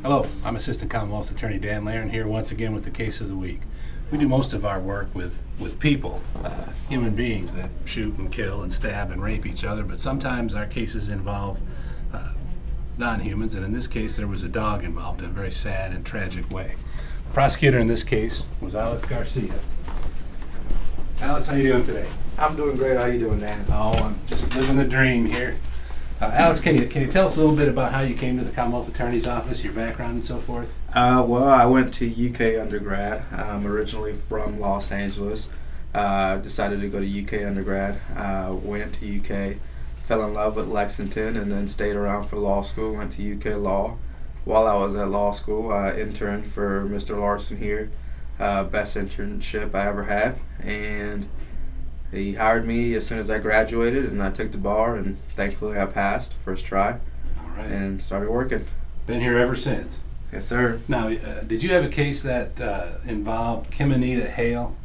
Hello, I'm Assistant Commonwealth Attorney Dan Laren here once again with the case of the week. We do most of our work with people, human beings that shoot and kill and stab and rape each other, but sometimes our cases involve non-humans, and in this case there was a dog involved in a very sad and tragic way. The prosecutor in this case was Alex Garcia. Alex, how you doing today? I'm doing great. How you doing, Dan? Oh, I'm just living the dream here. Alex, can you tell us a little bit about how you came to the Commonwealth Attorney's Office, your background and so forth? Well, I went to UK undergrad. I'm originally from Los Angeles. Decided to go to UK undergrad. Went to UK, fell in love with Lexington, and then stayed around for law school. Went to UK Law. While I was at law school, I interned for Mr. Larson here. Best internship I ever had. And he hired me as soon as I graduated, and I took the bar, and thankfully I passed first try. All right. And started working. Been here ever since. Yes, sir. Now, did you have a case that involved Kim Anita Hale?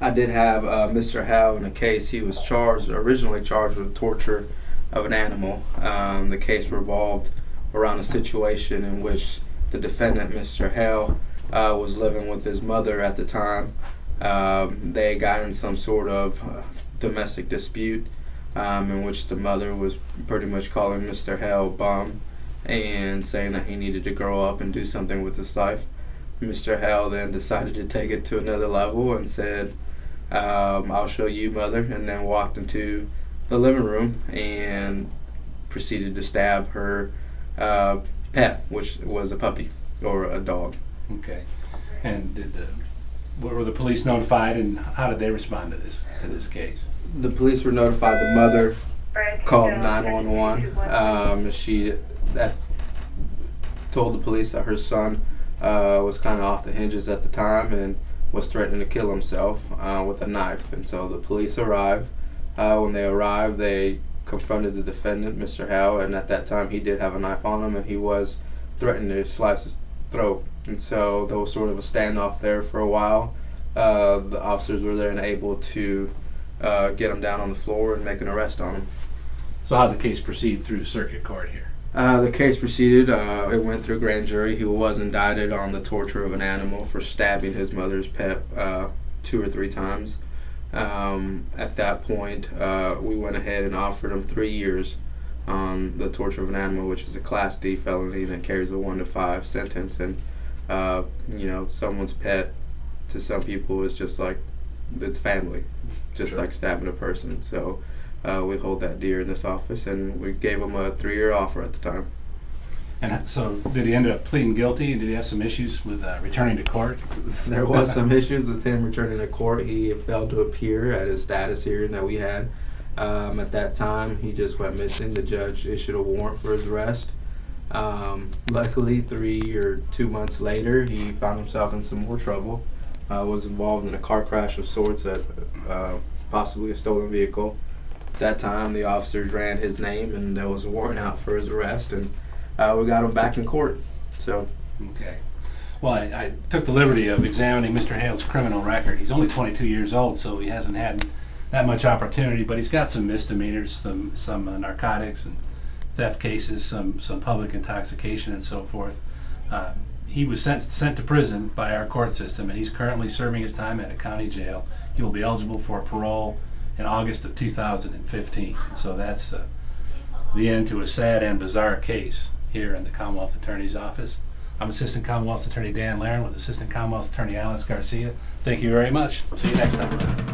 I did have Mr. Hale in a case. He was originally charged with torture of an animal. The case revolved around a situation in which the defendant, Mr. Hale, was living with his mother at the time. They got in some sort of domestic dispute in which the mother was pretty much calling Mr. Hale bum and saying that he needed to grow up and do something with his life. Mr. Hale then decided to take it to another level and said, I'll show you, mother, and then walked into the living room and proceeded to stab her pet, which was a puppy or a dog. Okay. And were the police notified, and how did they respond to this case? The police were notified. The mother called 911. She told the police that her son was kind of off the hinges at the time and was threatening to kill himself with a knife. And so the police arrived. When they arrived, they confronted the defendant, Mr. Hale, and at that time he did have a knife on him, and he was threatening to slice his throat. And so there was sort of a standoff there for a while. The officers were then able to get him down on the floor and make an arrest on him. So how did the case proceed through circuit court here? The case proceeded. It went through grand jury. He was indicted on the torture of an animal for stabbing his mother's pet 2 or 3 times. At that point, we went ahead and offered him 3 years on the torture of an animal, which is a Class D felony that carries a 1 to 5 sentence. And someone's pet to some people is just like it's family. It's just like stabbing a person. So we hold that dear in this office, and we gave him a 3-year offer at the time. And so did he end up pleading guilty, and did he have some issues with returning to court? There was some issues with him returning to court. He failed to appear at his status hearing that we had. At that time, he just went missing. The judge issued a warrant for his arrest. Luckily, 3 or 2 months later, he found himself in some more trouble. Was involved in a car crash of sorts at possibly a stolen vehicle. At that time, the officers ran his name, and there was a warrant out for his arrest, and we got him back in court. So. Okay. Well, I took the liberty of examining Mr. Hale's criminal record. He's only 22 years old, so he hasn't had that much opportunity, but he's got some misdemeanors, some narcotics and theft cases, some public intoxication and so forth. He was sent to prison by our court system, and he's currently serving his time at a county jail. He will be eligible for parole in August of 2015. And so that's the end to a sad and bizarre case here in the Commonwealth Attorney's Office. I'm Assistant Commonwealth Attorney Dan Laren with Assistant Commonwealth Attorney Alex Garcia. Thank you very much. See you next time.